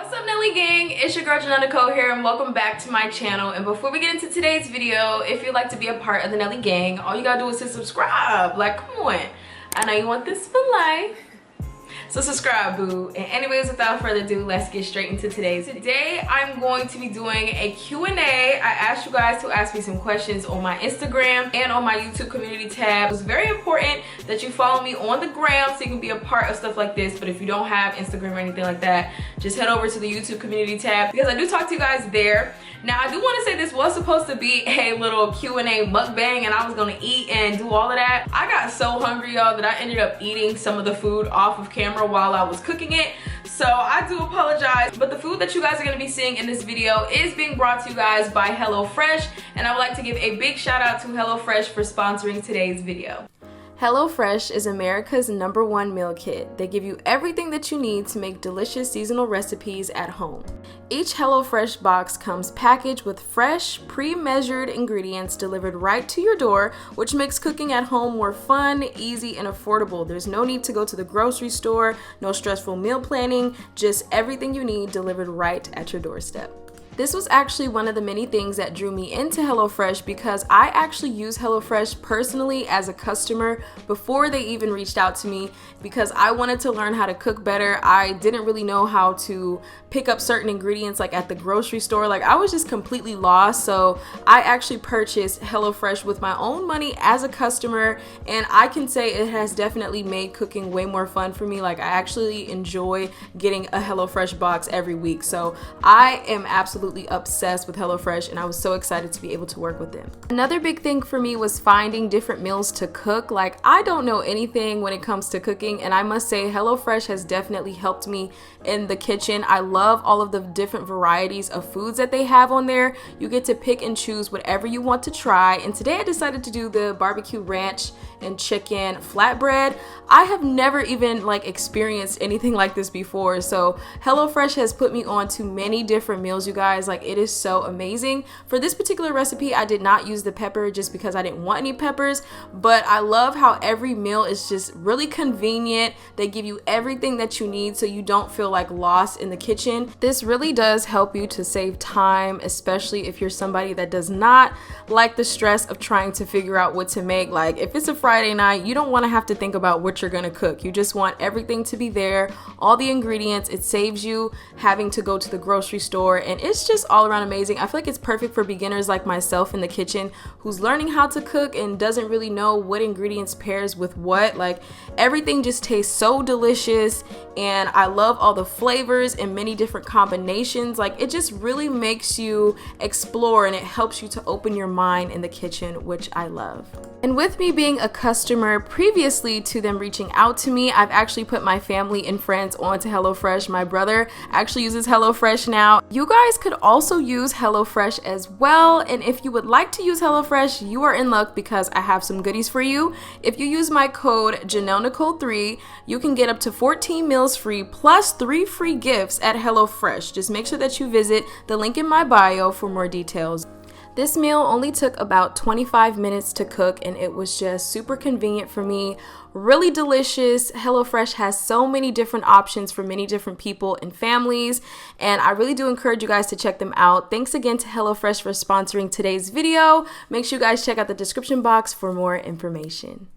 What's up, Nelly gang? It's your girl Nicole here, and welcome back to my channel. And before we get into today's video, if you'd like to be a part of the Nelly gang, all you gotta do is hit subscribe. Like, come on, I know you want this for life, so subscribe, boo. And anyways, without further ado, let's get straight into today's. Today I'm going to be doing a Q&A. I asked you guys to ask me some questions on my Instagram and on my YouTube community tab. It's very important that you follow me on the gram so you can be a part of stuff like this. But if you don't have Instagram or anything like that, just head over to the YouTube community tab because I do talk to you guys there. Now, I do want to say this was supposed to be a little Q&A mukbang, and I was going to eat and do all of that. I got so hungry, y'all, that I ended up eating some of the food off of camera while I was cooking it. So I do apologize, but the food that you guys are going to be seeing in this video is being brought to you guys by HelloFresh, and I would like to give a big shout out to HelloFresh for sponsoring today's video. HelloFresh is America's #1 meal kit. They give you everything that you need to make delicious seasonal recipes at home. Each HelloFresh box comes packaged with fresh, pre-measured ingredients delivered right to your door, which makes cooking at home more fun, easy, and affordable. There's no need to go to the grocery store, no stressful meal planning, just everything you need delivered right at your doorstep. This was actually one of the many things that drew me into HelloFresh because I actually use HelloFresh personally as a customer before they even reached out to me because I wanted to learn how to cook better. I didn't really know how to pick up certain ingredients like at the grocery store. Like, I was just completely lost. So I actually purchased HelloFresh with my own money as a customer, and I can say it has definitely made cooking way more fun for me. Like, I actually enjoy getting a HelloFresh box every week. So I am absolutely obsessed with HelloFresh, and I was so excited to be able to work with them. Another big thing for me was finding different meals to cook. Like, I don't know anything when it comes to cooking, and I must say HelloFresh has definitely helped me in the kitchen. I love all of the different varieties of foods that they have on there. You get to pick and choose whatever you want to try, and today I decided to do the barbecue ranch and chicken flatbread. I have never even experienced anything like this before, so HelloFresh has put me on to many different meals, you guys. Like, it is so amazing. For this particular recipe, I did not use the pepper just because I didn't want any peppers, but I love how every meal is just really convenient. They give you everything that you need so you don't feel like lost in the kitchen. This really does help you to save time, especially if you're somebody that does not like the stress of trying to figure out what to make. Like, if it's a Friday night, you don't want to have to think about what you're gonna cook. You just want everything to be there, all the ingredients. It saves you having to go to the grocery store, and it's just all around amazing. I feel like it's perfect for beginners like myself in the kitchen who's learning how to cook and doesn't really know what ingredients pairs with what. Like, everything just tastes so delicious, and I love all the flavors and many different combinations. Like, it just really makes you explore, and it helps you to open your mind in the kitchen, which I love. And with me being a customer previously to them reaching out to me, I've actually put my family and friends onto HelloFresh. My brother actually uses HelloFresh now. You guys could also use HelloFresh as well. And if you would like to use HelloFresh, you are in luck because I have some goodies for you. If you use my code JanellNicole3, you can get up to 14 meals free plus 3 free gifts at HelloFresh. Just make sure that you visit the link in my bio for more details. This meal only took about 25 minutes to cook, and it was just super convenient for me. Really delicious. HelloFresh has so many different options for many different people and families, and I really do encourage you guys to check them out. Thanks again to HelloFresh for sponsoring today's video. Make sure you guys check out the description box for more information.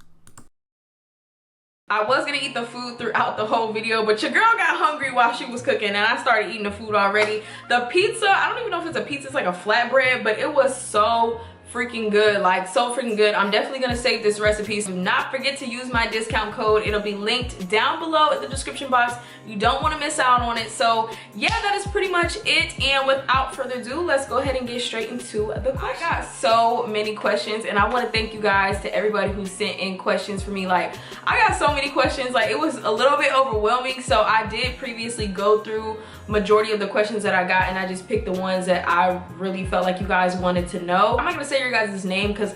I was gonna eat the food throughout the whole video, but your girl got hungry while she was cooking, and I started eating the food already. The pizza, I don't even know if it's a pizza, it's like a flatbread, but it was so freaking good, like so freaking good. I'm definitely gonna save this recipe, so do not forget to use my discount code. It'll be linked down below in the description box. You don't want to miss out on it. So yeah, that is pretty much it, and without further ado, let's go ahead and get straight into the questions. I got so many questions, and I want to thank you guys to everybody who sent in questions for me. Like, I got so many questions, like it was a little bit overwhelming, so I did previously go through majority of the questions that I got, and I just picked the ones that I really felt like you guys wanted to know. I'm not gonna say your guys' name because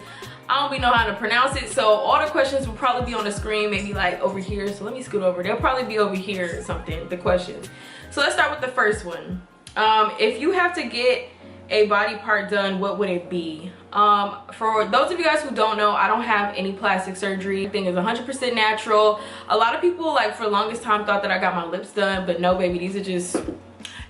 I don't really know how to pronounce it, so all the questions will probably be on the screen, maybe like over here. So let me scoot over. They'll probably be over here or something, the questions. So let's start with the first one. If you have to get a body part done, what would it be? For those of you guys who don't know, I don't have any plastic surgery. Everything is 100% natural. A lot of people, like, for the longest time thought that I got my lips done, but no, baby, these are just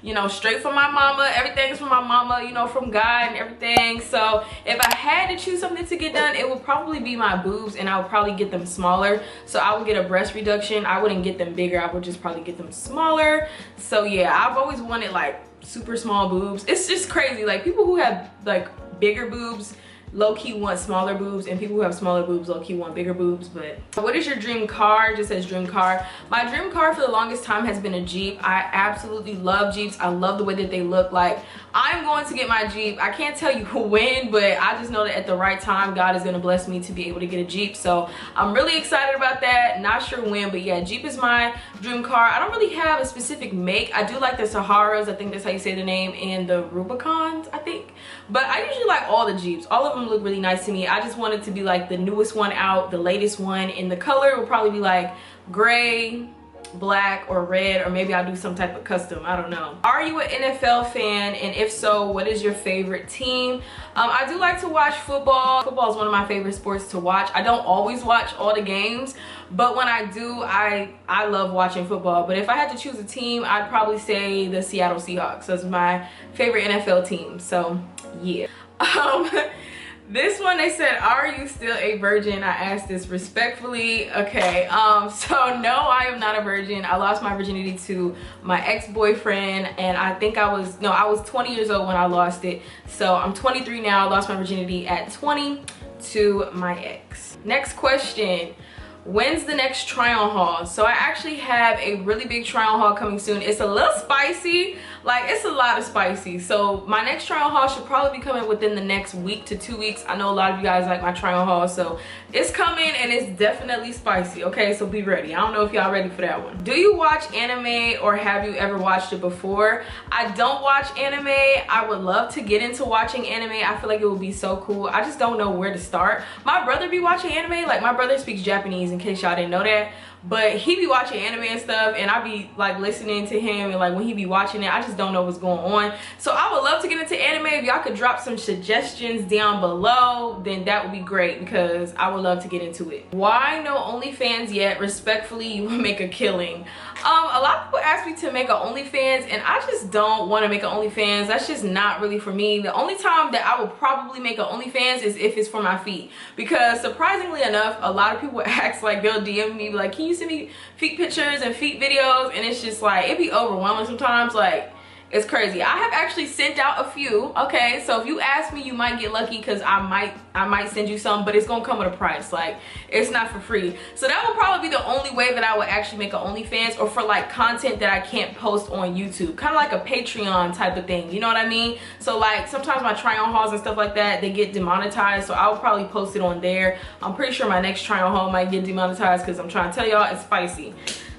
you know, straight from my mama. Everything's from my mama, you know, from God and everything. So if I had to choose something to get done, it would probably be my boobs, and I would probably get them smaller. So I would get a breast reduction. I wouldn't get them bigger. I would just probably get them smaller. So yeah, I've always wanted like super small boobs. It's just crazy. Like people who have like bigger boobs low-key want smaller boobs, and people who have smaller boobs low-key want bigger boobs. But what is your dream car? Just says dream car. My dream car for the longest time has been a Jeep. I absolutely love Jeeps. I love the way that they look. Like, I'm going to get my Jeep. I can't tell you when, but I just know that at the right time God is going to bless me to be able to get a Jeep. So I'm really excited about that. Not sure when, but yeah, Jeep is my dream car. I don't really have a specific make. I do like the Saharas, I think that's how you say the name, and the Rubicons, I think. But I usually like all the Jeeps. All of them look really nice to me. I just want it to be like the newest one out, the latest one, and the color will probably be like gray, black, or red, or maybe I'll do some type of custom. I don't know. Are you an NFL fan? And if so, what is your favorite team? I do like to watch football. Football is one of my favorite sports to watch. I don't always watch all the games, but when I do, I love watching football. But if I had to choose a team, I'd probably say the Seattle Seahawks. That's my favorite NFL team. So yeah. This one, they said, are you still a virgin? I asked this respectfully. Okay, so no, I am not a virgin. I lost my virginity to my ex-boyfriend, and I think I was 20 years old when I lost it. So I'm 23 now. I lost my virginity at 20 to my ex. Next question. When's the next try on haul? So I actually have a really big try on haul coming soon. It's a little spicy, like it's a lot of spicy. So my next try on haul should probably be coming within the next week to 2 weeks. I know a lot of you guys like my try on haul, so it's coming and it's definitely spicy. Okay, so be ready. I don't know if y'all ready for that one. Do you watch anime, or have you ever watched it before? I don't watch anime. I would love to get into watching anime. I feel like it would be so cool. I just don't know where to start. My brother be watching anime. Like, my brother speaks Japanese, in case y'all didn't know that, but he be watching anime and stuff, and I be like listening to him, and like when he be watching it, I just don't know what's going on. So I would love to get into anime. If y'all could drop some suggestions down below, then that would be great, because I would love to get into it. Why no OnlyFans yet? Respectfully, you will make a killing. A lot of people ask me to make an OnlyFans, and I just don't want to make an OnlyFans. That's just not really for me. The only time that I will probably make an OnlyFans is if it's for my feet, because surprisingly enough, a lot of people ask, like they'll DM me like, can you send me feet pictures and feet videos? And it's just like, it'd be overwhelming sometimes. Like, it's crazy. I have actually sent out a few. Okay, so if you ask me, you might get lucky, because I might send you some, but it's gonna come with a price. Like, it's not for free. So that will probably be the only way that I would actually make an OnlyFans, or for like content that I can't post on YouTube, kind of like a Patreon type of thing, you know what I mean? So like sometimes my try on hauls and stuff like that, they get demonetized, so I will probably post it on there. I'm pretty sure my next try on haul might get demonetized, because I'm trying to tell y'all, it's spicy.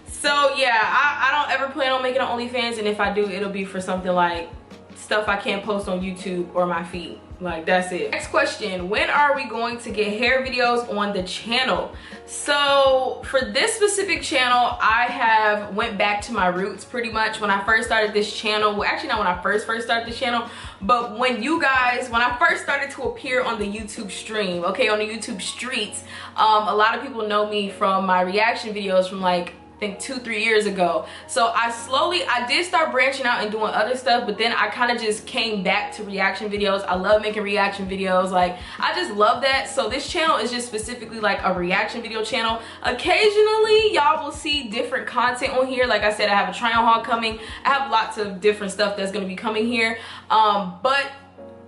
So yeah, I don't ever plan on making an OnlyFans, and if I do, it'll be for something like stuff I can't post on YouTube or my feed. Like, that's it. Next question, when are we going to get hair videos on the channel? So for this specific channel, I have went back to my roots pretty much. When I first started this channel, well, actually not when I first started this channel, but when I first started to appear on the YouTube stream, okay, on the YouTube streets, a lot of people know me from my reaction videos from like, I think 2-3 years ago. So I did start branching out and doing other stuff, but then I kind of just came back to reaction videos. I love making reaction videos. Like, I just love that. So this channel is just specifically like a reaction video channel. Occasionally y'all will see different content on here. Like I said, I have a try on haul coming. I have lots of different stuff that's going to be coming here, but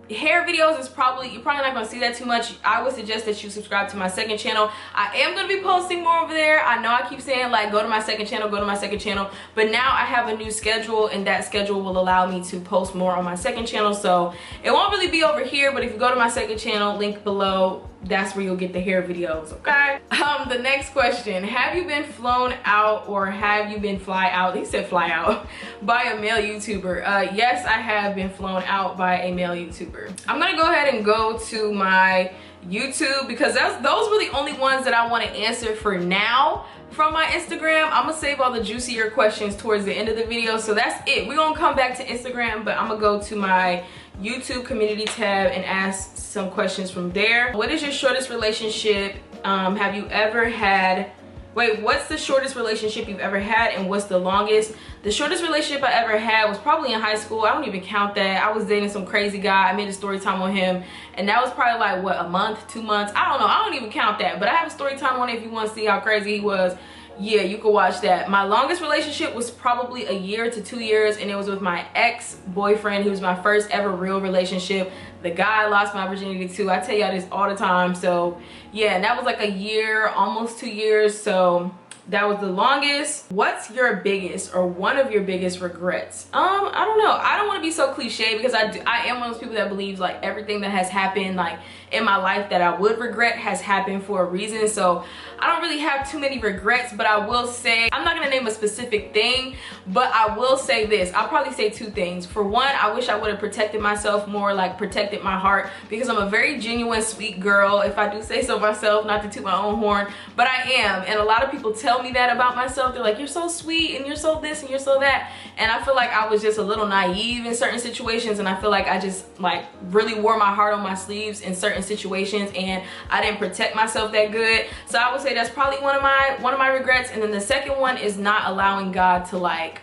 hair videos is you're probably not going to see that too much. I would suggest that you subscribe to my second channel. I am going to be posting more over there. I know I keep saying like, go to my second channel, but now I have a new schedule, and that schedule will allow me to post more on my second channel. So it won't really be over here, but if you go to my second channel, link below, that's where you'll get the hair videos. Okay. The next question, have you been flown out, or have you been fly out? He said fly out by a male YouTuber. Yes, I have been flown out by a male YouTuber. I'm gonna go ahead and go to my YouTube, because those were the only ones that I want to answer for now from my Instagram. I'm gonna save all the juicier questions towards the end of the video. So that's it. We're gonna come back to Instagram, but I'm gonna go to my YouTube community tab and ask some questions from there. What is your shortest relationship? Have you ever had Wait, what's the shortest relationship you've ever had, and what's the longest? The shortest relationship I ever had was probably in high school. I don't even count that. I was dating some crazy guy. I made a story time on him, and that was probably like, what, a month, 2 months? I don't know. I don't even count that, but I have a story time on it if you want to see how crazy he was. Yeah, you can watch that. My longest relationship was probably a year to 2 years, and it was with my ex-boyfriend. He was my first ever real relationship. The guy I lost my virginity to. I tell y'all this all the time. So yeah, and that was like a year, almost 2 years. So that was the longest. What's your biggest or one of your biggest regrets? I don't know. I don't want to be so cliche, because I am one of those people that believes like everything that has happened like in my life that I would regret has happened for a reason. So I don't really have too many regrets, but I will say, I'm not gonna name a specific thing, but I will say this. I'll probably say two things. For one, I wish I would have protected myself more, like protected my heart, because I'm a very genuine, sweet girl, if I do say so myself, not to toot my own horn, but I am. And a lot of people tell me that about myself. They're like, you're so sweet and you're so this and you're so that. And I feel like I was just a little naive in certain situations, and I feel like I just like really wore my heart on my sleeves in certain situations, and I didn't protect myself that good. So I would say that's probably one of my regrets. And then the second one is not allowing God to like,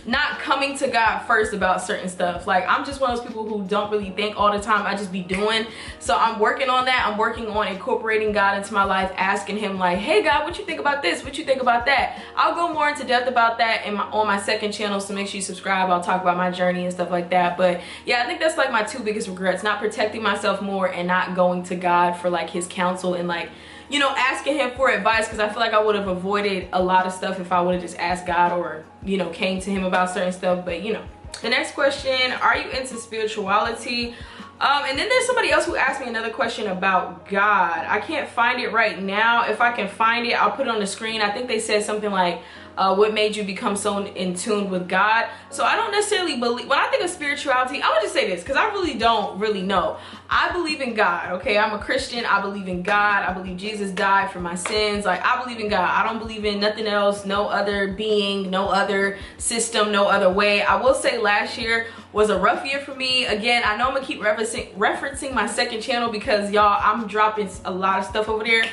not coming to God first about certain stuff. Like, I'm just one of those people who don't really think all the time. I just be doing. So I'm working on that. I'm working on incorporating God into my life, asking him like, hey God, what you think about this? What you think about that? I'll go more into depth about that on my second channel, so make sure you subscribe. I'll talk about my journey and stuff like that. But yeah, I think that's like my two biggest regrets, not protecting myself more and not going to God for like his counsel and like, you know, asking him for advice, because I feel like I would have avoided a lot of stuff if I would have just asked God or, you know, came to him about certain stuff. But you know, the next question, are you into spirituality? And then there's somebody else who asked me another question about God. I can't find it right now. If I can find it, I'll put it on the screen. I think they said something like, what made you become so in tune with God? So I don't necessarily believe, when I think of spirituality, I'm gonna just say this, because I really don't really know. I believe in God, okay? I'm a Christian. I believe in God. I believe Jesus died for my sins. Like, I believe in God. I don't believe in nothing else, no other being, no other system, no other way. I will say last year was a rough year for me. Again, I know I'm gonna keep referencing my second channel, because y'all, I'm dropping a lot of stuff over there.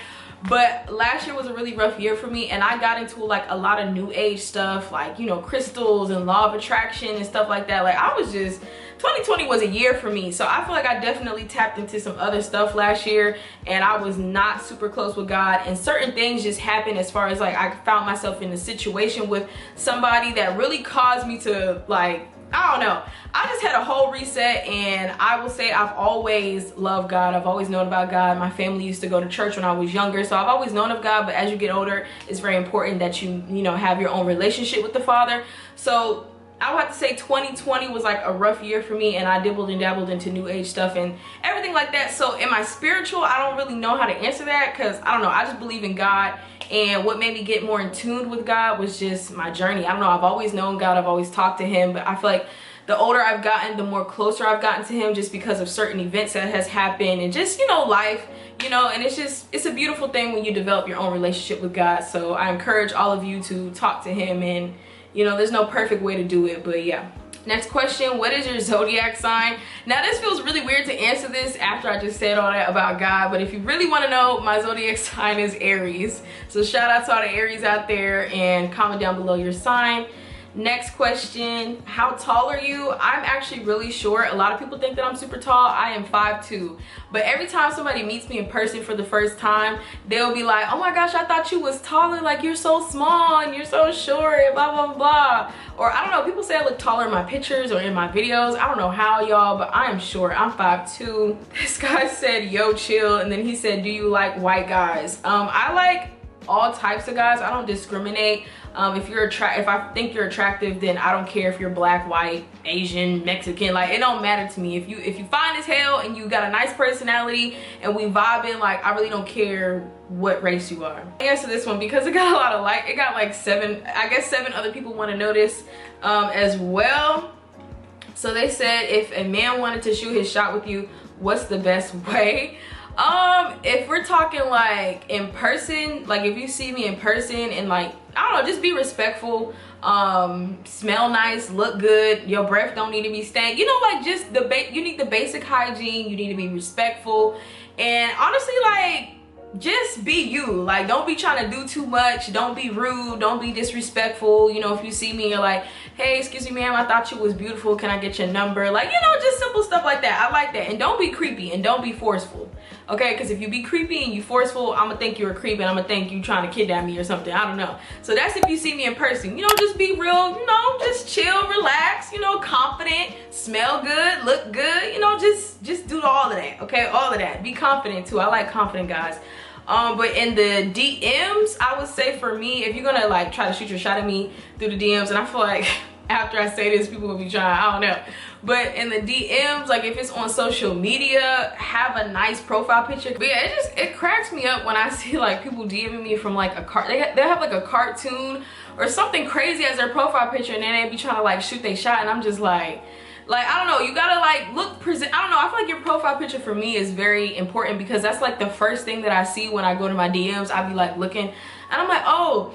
But last year was a really rough year for me, and I got into like a lot of new age stuff, like, you know, crystals and law of attraction and stuff like that. Like, I was just, 2020 was a year for me. So I feel like I definitely tapped into some other stuff last year, and I was not super close with God, and certain things just happened, as far as like I found myself in a situation with somebody that really caused me to like, I don't know, I just had a whole reset. And I will say I've always loved God. I've always known about God. My family used to go to church when I was younger, so I've always known of God. But as you get older, it's very important that you know, have your own relationship with the Father. So I would have to say 2020 was like a rough year for me, and I dibbled and dabbled into new age stuff and everything like that. So am I spiritual? I don't really know how to answer that, because I don't know, I just believe in God. And what made me get more in tune with God was just my journey. I don't know, I've always known God, I've always talked to him, but I feel like the older I've gotten, the more closer I've gotten to him, just because of certain events that has happened and just, you know, life, you know. And it's a beautiful thing when you develop your own relationship with God. So I encourage all of you to talk to him, and you know, there's no perfect way to do it, but yeah. Next question, what is your zodiac sign? Now, this feels really weird to answer this after I just said all that about God, but if you really want to know, my zodiac sign is Aries. So shout out to all the Aries out there, and comment down below your sign. Next question, how tall are you? I'm actually really short. A lot of people think that I'm super tall. I am 5'2", but every time somebody meets me in person for the first time, they'll be like, oh my gosh, I thought you was taller, like you're so small and you're so short, blah blah blah. Or I don't know, people say I look taller in my pictures or in my videos. I don't know how, y'all, but I am short. I'm 5'2". This guy said, yo, chill, and then he said, do you like white guys? I like all types of guys. I don't discriminate. If I think you're attractive, then I don't care if you're black, white, Asian, Mexican. Like, it don't matter to me. If you fine as hell and you got a nice personality and we vibing, like, I really don't care what race you are. I answer this one because it got a lot of it got like 7 other people want to know this as well. So they said, if a man wanted to shoot his shot with you, what's the best way? If we're talking like in person, like if you see me in person and like, I don't know, just be respectful, smell nice, look good, your breath don't need to be stank, you know, like just you need the basic hygiene, you need to be respectful, and honestly, like, just be you. Like, don't be trying to do too much. Don't be rude. Don't be disrespectful. You know, if you see me and you're like, hey, excuse me, ma'am, I thought you was beautiful. Can I get your number? Like, you know, just simple stuff like that. I like that. And don't be creepy and don't be forceful. Okay, because if you be creepy and you forceful, I'm gonna think you're a creep and I'm gonna think you trying to kidnap me or something. I don't know. So that's if you see me in person. You know, just be real, you know, just chill, relax, you know, confident, smell good, look good, you know, just do all of that. Okay, all of that. Be confident too. I like confident guys. But in the DMs, I would say for me, if you're gonna like try to shoot your shot at me through the DMs, and I feel like after I say this, people will be trying, I don't know. But in the DMs, like if it's on social media, have a nice profile picture. But yeah, it cracks me up when I see like people DMing me from like they have like a cartoon or something crazy as their profile picture, and then they be trying to like shoot their shot, and I'm just like I don't know, you gotta like look present. I don't know, I feel like your profile picture for me is very important because that's like the first thing that I see when I go to my DMs. I be like looking and I'm like, oh,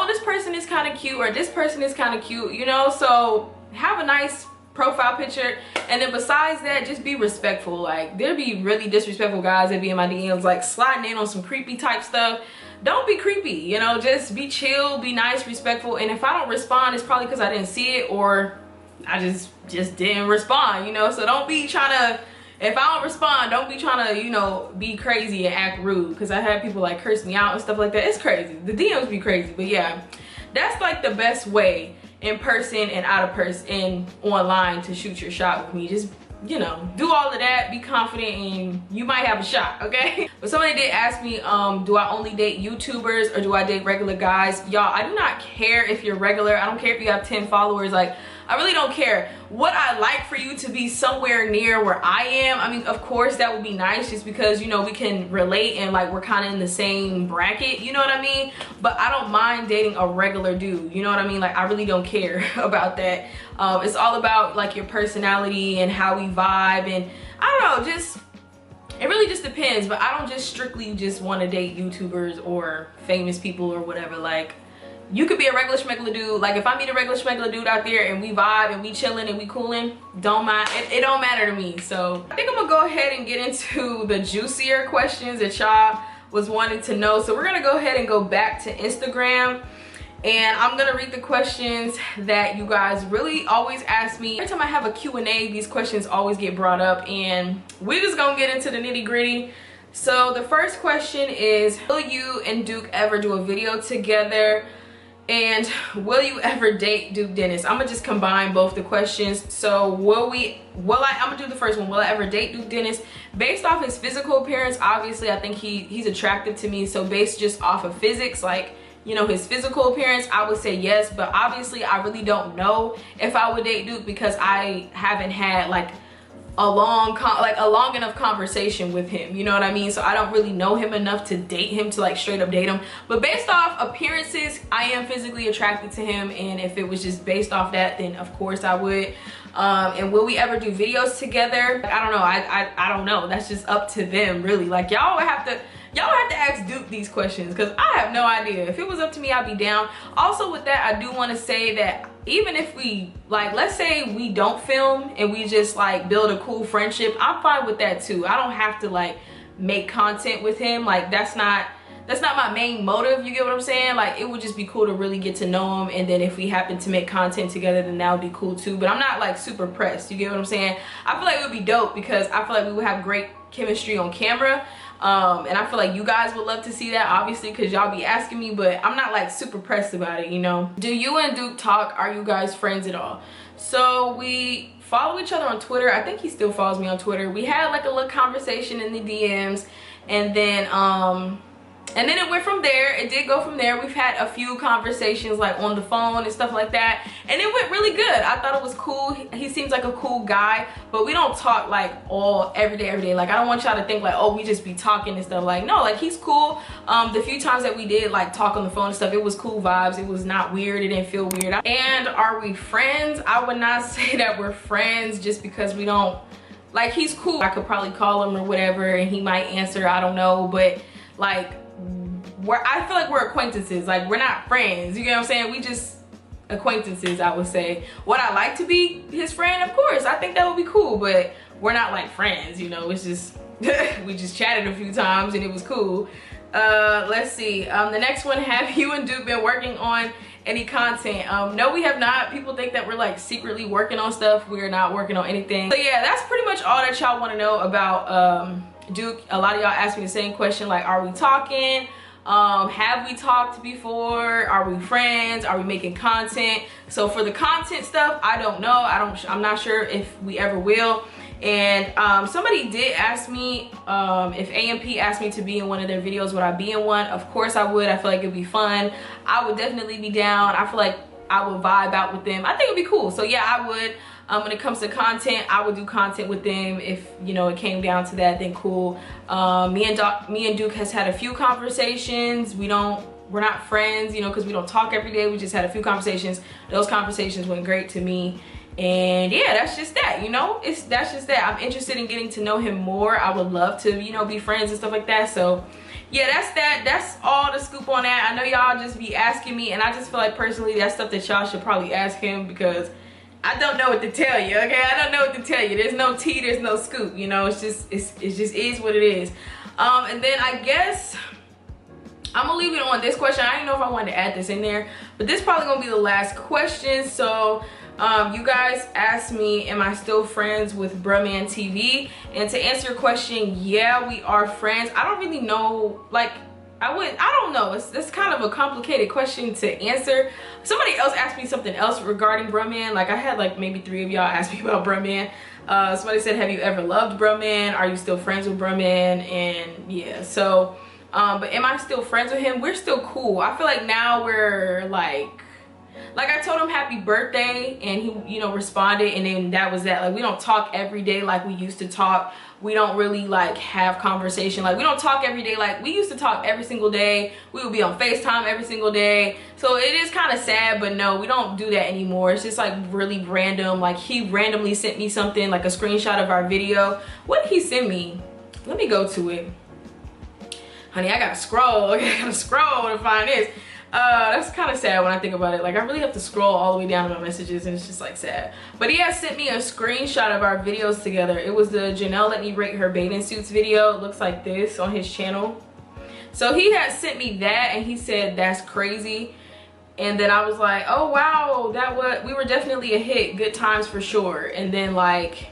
this person is kind of cute, or this person is kind of cute, you know? So have a nice profile picture, and then besides that, just be respectful. Like, there be really disrespectful guys that be in my DMs like sliding in on some creepy type stuff. Don't be creepy, you know, just be chill, be nice, respectful. And if I don't respond, it's probably because I didn't see it, or I just didn't respond, you know? So don't be trying to, if I don't respond, don't be trying to, you know, be crazy and act rude, because I had people like curse me out and stuff like that. It's crazy. The DMs be crazy. But yeah, that's like the best way, in person and out of person and online, to shoot your shot with me. Just, you know, do all of that, be confident, and you might have a shot, okay? But somebody did ask me, do I only date YouTubers or do I date regular guys? Y'all, I do not care if you're regular. I don't care if you have 10 followers. Like, I really don't care. What I like for you to be somewhere near where I am. I mean, of course, that would be nice, just because, you know, we can relate and like we're kind of in the same bracket, you know what I mean? But I don't mind dating a regular dude, you know what I mean? Like, I really don't care about that. It's all about like your personality and how we vibe, and I don't know, just, it really just depends. But I don't just strictly just want to date YouTubers or famous people or whatever. Like, you could be a regular schmegular dude. Like, if I meet a regular schmegular dude out there and we vibe and we chilling and we cooling, don't mind, it don't matter to me. So I think I'm gonna go ahead and get into the juicier questions that y'all was wanting to know. So we're gonna go ahead and go back to Instagram, and I'm gonna read the questions that you guys really always ask me. Every time I have a Q&A, these questions always get brought up, and we're just gonna get into the nitty-gritty. So the first question is, will you and Duke ever do a video together? And will you ever date Duke Dennis? I'm gonna just combine both the questions. So I'm gonna do the first one. Will I ever date Duke Dennis? Based off his physical appearance, obviously I think he's attractive to me. So based just off of physics, like, you know, his physical appearance, I would say yes. But obviously I really don't know if I would date Duke, because I haven't had like a long enough conversation with him, you know what I mean? So I don't really know him enough to date him, to like straight up date him. But based off appearances, I am physically attracted to him, and if it was just based off that, then of course I would. And will we ever do videos together? I don't know. I don't know. That's just up to them, really. Like, y'all would have to ask Duke these questions, because I have no idea. If it was up to me, I'd be down. Also with that, I do want to say that even if we, like, let's say we don't film and we just like build a cool friendship, I'm fine with that too. I don't have to like make content with him. Like, that's not my main motive, you get what I'm saying? Like, it would just be cool to really get to know him, and then if we happen to make content together, then that would be cool too. But I'm not like super pressed, you get what I'm saying? I feel like it would be dope, because I feel like we would have great chemistry on camera. And I feel like you guys would love to see that, obviously, because y'all be asking me, but I'm not like super pressed about it, you know? Do you and Duke talk? Are you guys friends at all? So we follow each other on Twitter. I think he still follows me on Twitter. We had like a little conversation in the DMs, and then it went from there. It did go from there. We've had a few conversations like on the phone and stuff like that, and it went really good. I thought it was cool. He seems like a cool guy, but we don't talk like every day. Like, I don't want y'all to think like, oh, we just be talking and stuff. Like, no, like, he's cool. The few times that we did like talk on the phone and stuff, it was cool vibes. It was not weird. It didn't feel weird. And are we friends? I would not say that we're friends, just because we don't, like, he's cool. I could probably call him or whatever and he might answer, I don't know, but like, I feel like we're acquaintances. Like, we're not friends, you get what I'm saying? We just acquaintances, I would say. Would I like to be his friend? Of course, I think that would be cool, but we're not like friends, you know? It's just we just chatted a few times and it was cool. Let's see. The next one, have you and Duke been working on any content? No, we have not. People think that we're like secretly working on stuff. We're not working on anything. So yeah, that's pretty much all that y'all want to know about Duke. A lot of y'all asked me the same question, like, are we talking? Have we talked before? Are we friends? Are we making content? So for the content stuff, I don't know. I'm not sure if we ever will. And somebody did ask me if AMP asked me to be in one of their videos, would I be in one? Of course I would. I feel like it'd be fun. I would definitely be down. I feel like I would vibe out with them. I think it'd be cool. So yeah, I would. When it comes to content, I would do content with them. If, you know, it came down to that, then cool. Me and Duke has had a few conversations. We're not friends, you know, because we don't talk every day. We just had a few conversations. Those conversations went great to me. And yeah, that's just that, you know, that's just that. I'm interested in getting to know him more. I would love to, you know, be friends and stuff like that. So yeah, that's that. That's all the scoop on that. I know y'all just be asking me, and I just feel like personally that's stuff that y'all should probably ask him, because I don't know what to tell you, okay? I don't know what to tell you. There's no tea, there's no scoop, you know? It just is what it is. And then I guess I'm gonna leave it on this question. I didn't know if I wanted to add this in there, but this is probably gonna be the last question. So you guys asked me, am I still friends with Bruhman TV? And to answer your question, yeah, we are friends. I don't really know, like, I don't know. It's kind of a complicated question to answer. Somebody else asked me something else regarding Bruhman. Like, I had like maybe 3 of y'all ask me about Bruhman. Somebody said, have you ever loved Bruhman? Are you still friends with Bruhman? And yeah, so but am I still friends with him? We're still cool. I feel like now we're like I told him happy birthday, and he, you know, responded, and then that was that. Like, we don't talk every day like we used to talk. We don't really like have conversation. Like, we don't talk every day like we used to talk every single day. We would be on FaceTime every single day. So it is kind of sad, but no, we don't do that anymore. It's just like really random. Like, he randomly sent me something, like a screenshot of our video. What did he send me? Let me go to it. Honey, I gotta scroll. Okay, I gotta scroll to find this. That's kind of sad when I think about it. Like, I really have to scroll all the way down to my messages, and it's just like sad. But he has sent me a screenshot of our videos together. It was the Janelle let me rate her bathing suits video. It looks like this on his channel. So he had sent me that, and he said, that's crazy. And then I was like, oh wow, we were definitely a hit. Good times for sure. And then like,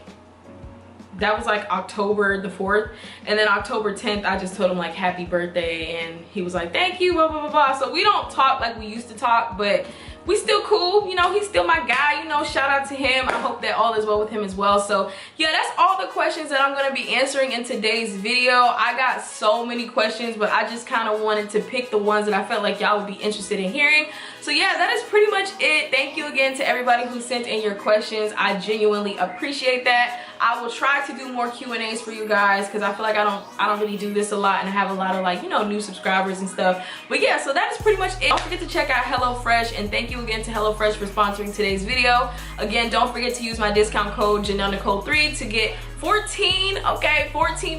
that was like October the 4th, and then October 10th I just told him like happy birthday, and he was like thank you, blah blah blah blah. So we don't talk like we used to talk, but we still cool, you know. He's still my guy, you know. Shout out to him. I hope that all is well with him as well. So yeah, that's all the questions that I'm gonna be answering in today's video. I got so many questions, but I just kind of wanted to pick the ones that I felt like y'all would be interested in hearing. So yeah, that is pretty much it. Thank you again to everybody who sent in your questions. I genuinely appreciate that. I will try to do more Q&As for you guys, because I feel like I don't really do this a lot, and I have a lot of, like, you know, new subscribers and stuff. But yeah, so that is pretty much it. Don't forget to check out HelloFresh, and thank you again to HelloFresh for sponsoring today's video. Again, don't forget to use my discount code JanellNicole3 to get 14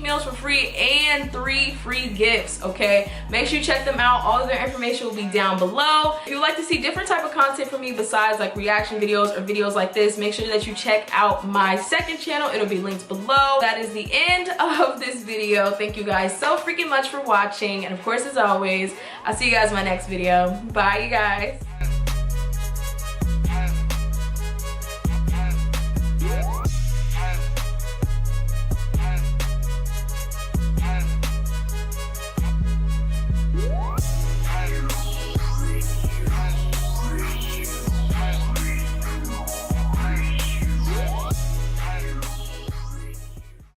meals for free and 3 free gifts. Okay, make sure you check them out. All of their information will be down below. If you would like to see different type of content from me besides like reaction videos or videos like this, make sure that you check out my second channel. It'll be linked below. That is the end of this video. Thank you guys so freaking much for watching, and of course, as always, I'll see you guys in my next video. Bye, you guys.